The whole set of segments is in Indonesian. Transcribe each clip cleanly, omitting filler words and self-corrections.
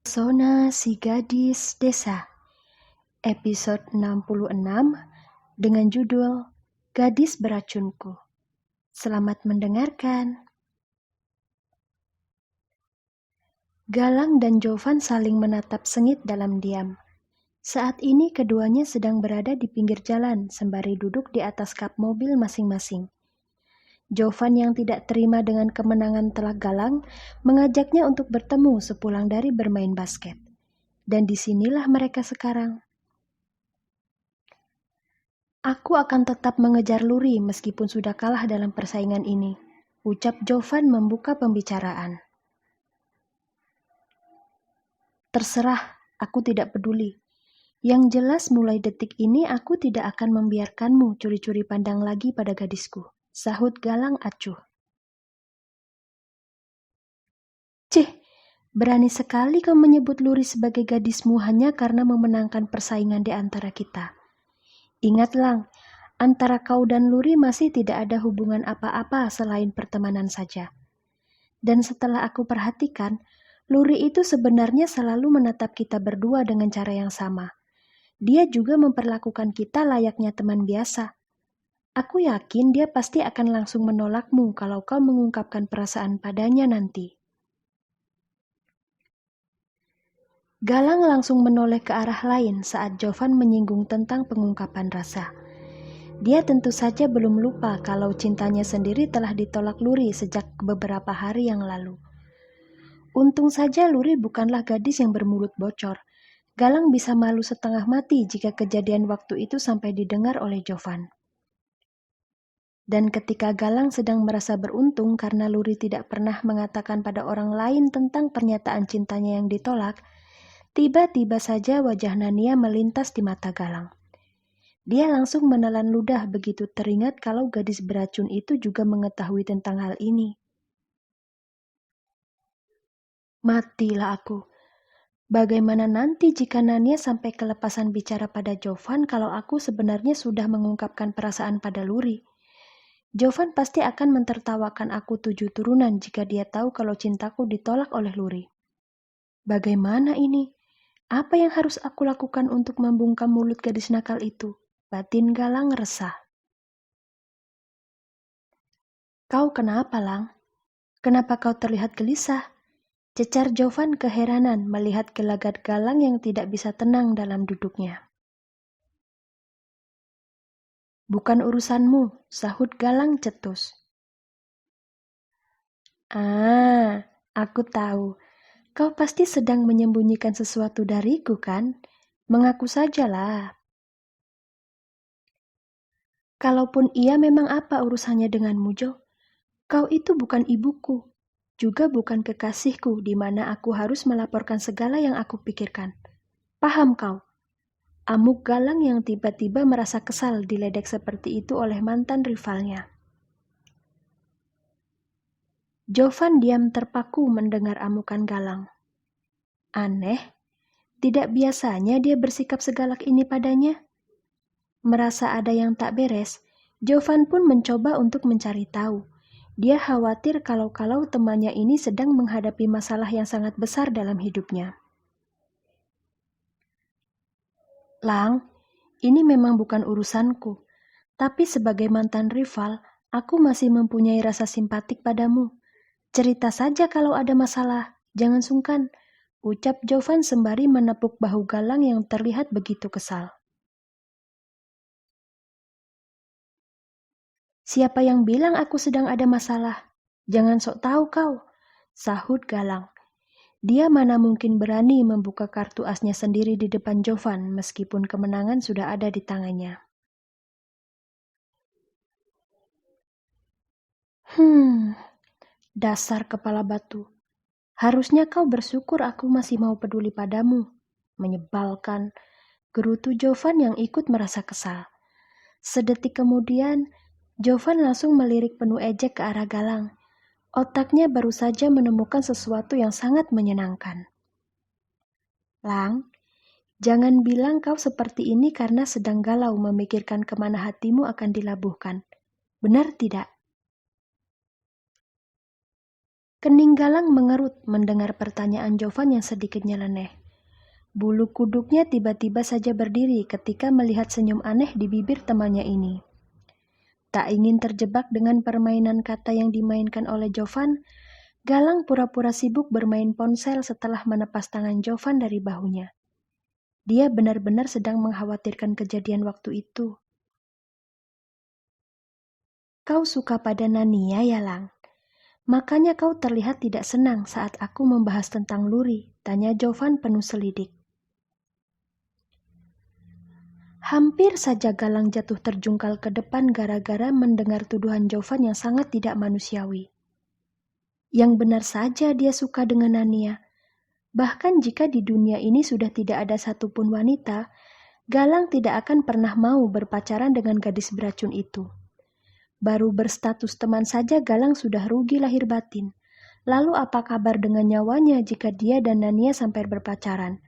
Pesona si Gadis Desa, episode 66 dengan judul Gadis Beracunku. Selamat mendengarkan. Galang dan Jovan saling menatap sengit dalam diam. Saat ini keduanya sedang berada di pinggir jalan sembari duduk di atas kap mobil masing-masing. Jovan yang tidak terima dengan kemenangan telak Galang mengajaknya untuk bertemu sepulang dari bermain basket. Dan disinilah mereka sekarang. Aku akan tetap mengejar Luri meskipun sudah kalah dalam persaingan ini, ucap Jovan membuka pembicaraan. Terserah, aku tidak peduli. Yang jelas mulai detik ini aku tidak akan membiarkanmu curi-curi pandang lagi pada gadisku, sahut Galang acuh. Cih, berani sekali kau menyebut Luri sebagai gadismu hanya karena memenangkan persaingan di antara kita. Ingat Lang, antara kau dan Luri masih tidak ada hubungan apa-apa selain pertemanan saja. Dan setelah aku perhatikan, Luri itu sebenarnya selalu menatap kita berdua dengan cara yang sama. Dia juga memperlakukan kita layaknya teman biasa. Aku yakin dia pasti akan langsung menolakmu kalau kau mengungkapkan perasaan padanya nanti. Galang langsung menoleh ke arah lain saat Jovan menyinggung tentang pengungkapan rasa. Dia tentu saja belum lupa kalau cintanya sendiri telah ditolak Luri sejak beberapa hari yang lalu. Untung saja Luri bukanlah gadis yang bermulut bocor. Galang bisa malu setengah mati jika kejadian waktu itu sampai didengar oleh Jovan. Dan ketika Galang sedang merasa beruntung karena Luri tidak pernah mengatakan pada orang lain tentang pernyataan cintanya yang ditolak, tiba-tiba saja wajah Nania melintas di mata Galang. Dia langsung menelan ludah begitu teringat kalau gadis beracun itu juga mengetahui tentang hal ini. Matilah aku. Bagaimana nanti jika Nania sampai kelepasan bicara pada Jovan kalau aku sebenarnya sudah mengungkapkan perasaan pada Luri? Jovan pasti akan mentertawakan aku 7 turunan jika dia tahu kalau cintaku ditolak oleh Luri. Bagaimana ini? Apa yang harus aku lakukan untuk membungkam mulut gadis nakal itu? Batin Galang resah. Kau kenapa, Lang? Kenapa kau terlihat gelisah? Cecar Jovan keheranan melihat gelagat Galang yang tidak bisa tenang dalam duduknya. Bukan urusanmu, sahut Galang cetus. Aku tahu. Kau pasti sedang menyembunyikan sesuatu dariku, kan? Mengaku sajalah. Kalaupun iya, memang apa urusannya denganmu, Jo? Kau itu bukan ibuku. Juga bukan kekasihku di mana aku harus melaporkan segala yang aku pikirkan. Paham kau? Amuk Galang yang tiba-tiba merasa kesal diledek seperti itu oleh mantan rivalnya. Jovan diam terpaku mendengar amukan Galang. Aneh, tidak biasanya dia bersikap segalak ini padanya. Merasa ada yang tak beres, Jovan pun mencoba untuk mencari tahu. Dia khawatir kalau-kalau temannya ini sedang menghadapi masalah yang sangat besar dalam hidupnya. Lang, ini memang bukan urusanku, tapi sebagai mantan rival, aku masih mempunyai rasa simpatik padamu. Cerita saja kalau ada masalah, jangan sungkan, ucap Jovan sembari menepuk bahu Galang yang terlihat begitu kesal. Siapa yang bilang aku sedang ada masalah? Jangan sok tahu kau, sahut Galang. Dia mana mungkin berani membuka kartu asnya sendiri di depan Jovan meskipun kemenangan sudah ada di tangannya. Dasar kepala batu. Harusnya kau bersyukur aku masih mau peduli padamu. Menyebalkan, gerutu Jovan yang ikut merasa kesal. Sedetik kemudian, Jovan langsung melirik penuh ejek ke arah Galang. Otaknya baru saja menemukan sesuatu yang sangat menyenangkan. Lang, jangan bilang kau seperti ini karena sedang galau memikirkan kemana hatimu akan dilabuhkan. Benar tidak? Kening Galang mengerut mendengar pertanyaan Jovan yang sedikit nyeleneh. Bulu kuduknya tiba-tiba saja berdiri ketika melihat senyum aneh di bibir temannya ini. Tak ingin terjebak dengan permainan kata yang dimainkan oleh Jovan, Galang pura-pura sibuk bermain ponsel setelah melepas tangan Jovan dari bahunya. Dia benar-benar sedang mengkhawatirkan kejadian waktu itu. Kau suka pada Nania ya, Lang? Makanya kau terlihat tidak senang saat aku membahas tentang Luri, tanya Jovan penuh selidik. Hampir saja Galang jatuh terjungkal ke depan gara-gara mendengar tuduhan Jovan yang sangat tidak manusiawi. Yang benar saja dia suka dengan Nania. Bahkan jika di dunia ini sudah tidak ada satupun wanita, Galang tidak akan pernah mau berpacaran dengan gadis beracun itu. Baru berstatus teman saja Galang sudah rugi lahir batin. Lalu apa kabar dengan nyawanya jika dia dan Nania sampai berpacaran?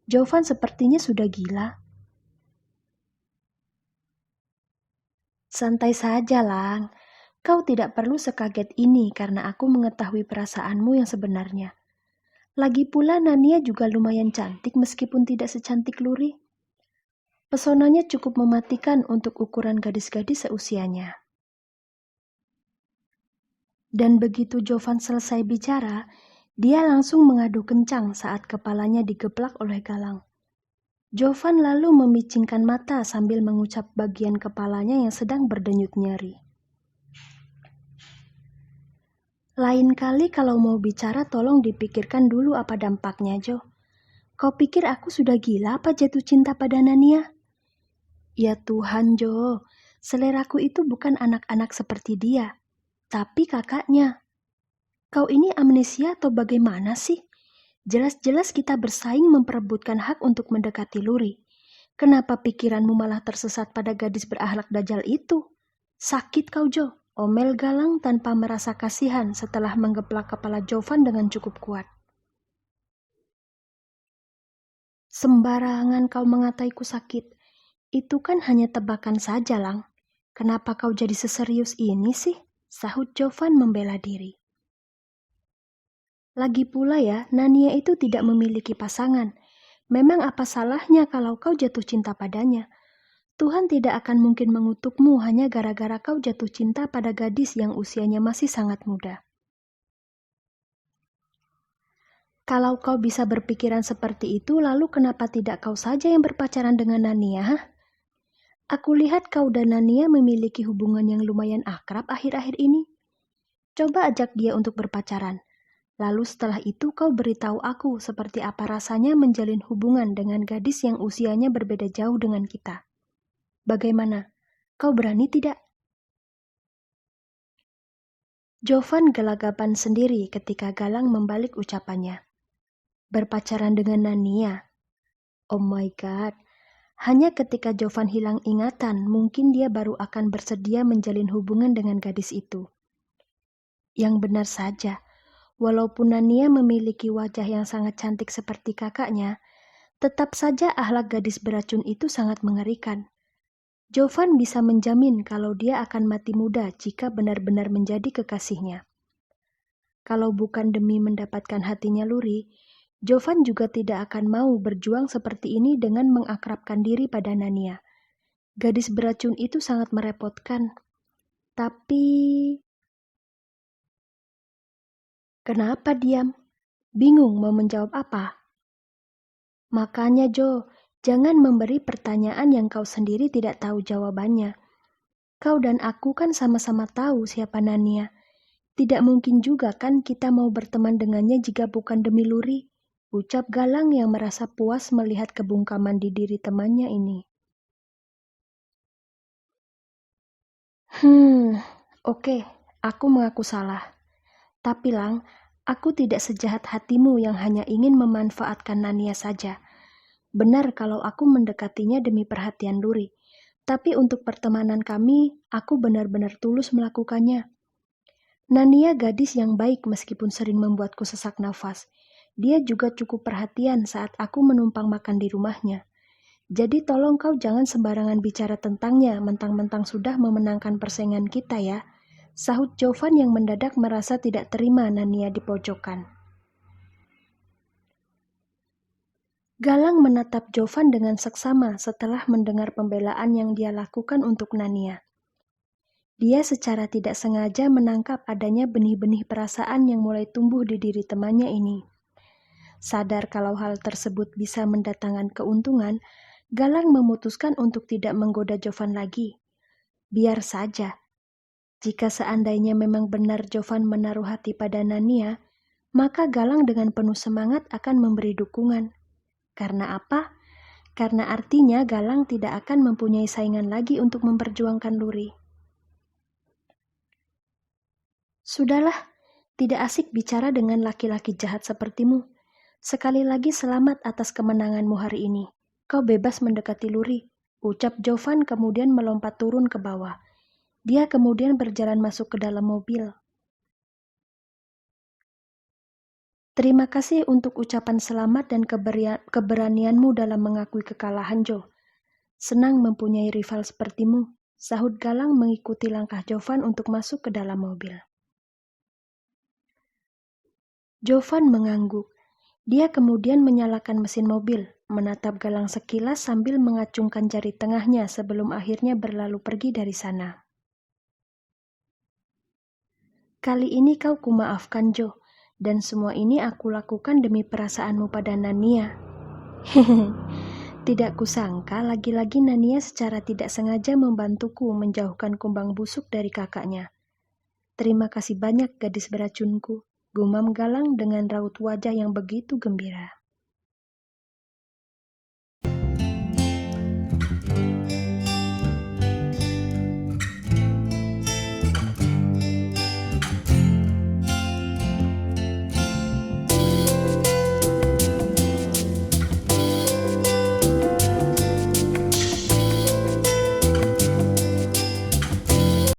Jovan sepertinya sudah gila. Santai saja, Lang. Kau tidak perlu sekaget ini karena aku mengetahui perasaanmu yang sebenarnya. Lagi pula Nania juga lumayan cantik meskipun tidak secantik Luri. Pesonanya cukup mematikan untuk ukuran gadis-gadis seusianya. Dan begitu Jovan selesai bicara, dia langsung mengadu kencang saat kepalanya digeplak oleh Galang. Jovan lalu memicingkan mata sambil mengucap bagian kepalanya yang sedang berdenyut nyeri. Lain kali kalau mau bicara tolong dipikirkan dulu apa dampaknya, Jo. Kau pikir aku sudah gila apa jatuh cinta pada Nania? Ya Tuhan, Jo. Seleraku itu bukan anak-anak seperti dia, tapi kakaknya. Kau ini amnesia atau bagaimana sih? Jelas-jelas kita bersaing memperebutkan hak untuk mendekati Luri. Kenapa pikiranmu malah tersesat pada gadis berakhlak dajal itu? Sakit kau, Jo. Omel Galang tanpa merasa kasihan setelah menggeplak kepala Jovan dengan cukup kuat. Sembarangan kau mengataiku sakit. Itu kan hanya tebakan saja, Lang. Kenapa kau jadi seserius ini sih? Sahut Jovan membela diri. Lagi pula ya, Nania itu tidak memiliki pasangan. Memang apa salahnya kalau kau jatuh cinta padanya? Tuhan tidak akan mungkin mengutukmu hanya gara-gara kau jatuh cinta pada gadis yang usianya masih sangat muda. Kalau kau bisa berpikiran seperti itu, lalu kenapa tidak kau saja yang berpacaran dengan Nania? Aku lihat kau dan Nania memiliki hubungan yang lumayan akrab akhir-akhir ini. Coba ajak dia untuk berpacaran. Lalu setelah itu kau beritahu aku seperti apa rasanya menjalin hubungan dengan gadis yang usianya berbeda jauh dengan kita. Bagaimana? Kau berani tidak? Jovan gelagapan sendiri ketika Galang membalik ucapannya. Berpacaran dengan Nania. Oh my God. Hanya ketika Jovan hilang ingatan, mungkin dia baru akan bersedia menjalin hubungan dengan gadis itu. Yang benar saja. Walaupun Nania memiliki wajah yang sangat cantik seperti kakaknya, tetap saja akhlak gadis beracun itu sangat mengerikan. Jovan bisa menjamin kalau dia akan mati muda jika benar-benar menjadi kekasihnya. Kalau bukan demi mendapatkan hatinya Luri, Jovan juga tidak akan mau berjuang seperti ini dengan mengakrabkan diri pada Nania. Gadis beracun itu sangat merepotkan. Tapi... Kenapa diam? Bingung mau menjawab apa? Makanya Jo, jangan memberi pertanyaan yang kau sendiri tidak tahu jawabannya. Kau dan aku kan sama-sama tahu siapa Nania. Tidak mungkin juga kan kita mau berteman dengannya jika bukan demi Luri, ucap Galang yang merasa puas melihat kebungkaman di diri temannya ini. Oke, aku mengaku salah. Tapi Lang, aku tidak sejahat hatimu yang hanya ingin memanfaatkan Nania saja. Benar kalau aku mendekatinya demi perhatian Luri. Tapi untuk pertemanan kami, aku benar-benar tulus melakukannya. Nania gadis yang baik meskipun sering membuatku sesak nafas. Dia juga cukup perhatian saat aku menumpang makan di rumahnya. Jadi tolong kau jangan sembarangan bicara tentangnya mentang-mentang sudah memenangkan persaingan kita ya. sahut Jovan yang mendadak merasa tidak terima Nania di pojokan. Galang menatap Jovan dengan seksama setelah mendengar pembelaan yang dia lakukan untuk Nania. Dia secara tidak sengaja menangkap adanya benih-benih perasaan yang mulai tumbuh di diri temannya ini. Sadar kalau hal tersebut bisa mendatangkan keuntungan, Galang memutuskan untuk tidak menggoda Jovan lagi. Biar saja. Jika seandainya memang benar Jovan menaruh hati pada Nania, maka Galang dengan penuh semangat akan memberi dukungan. Karena apa? Karena artinya Galang tidak akan mempunyai saingan lagi untuk memperjuangkan Luri. Sudahlah, tidak asik bicara dengan laki-laki jahat sepertimu. Sekali lagi selamat atas kemenanganmu hari ini. Kau bebas mendekati Luri, ucap Jovan kemudian melompat turun ke bawah. Dia kemudian berjalan masuk ke dalam mobil. Terima kasih untuk ucapan selamat dan keberanianmu dalam mengakui kekalahan, Jo. Senang mempunyai rival sepertimu, sahut Galang mengikuti langkah Jovan untuk masuk ke dalam mobil. Jovan mengangguk. Dia kemudian menyalakan mesin mobil, menatap Galang sekilas sambil mengacungkan jari tengahnya sebelum akhirnya berlalu pergi dari sana. Kali ini kau kumaafkan, Jo, dan semua ini aku lakukan demi perasaanmu pada Nania. Hehehe, tidak kusangka lagi-lagi Nania secara tidak sengaja membantuku menjauhkan kumbang busuk dari kakaknya. Terima kasih banyak gadis beracunku, gumam Galang dengan raut wajah yang begitu gembira.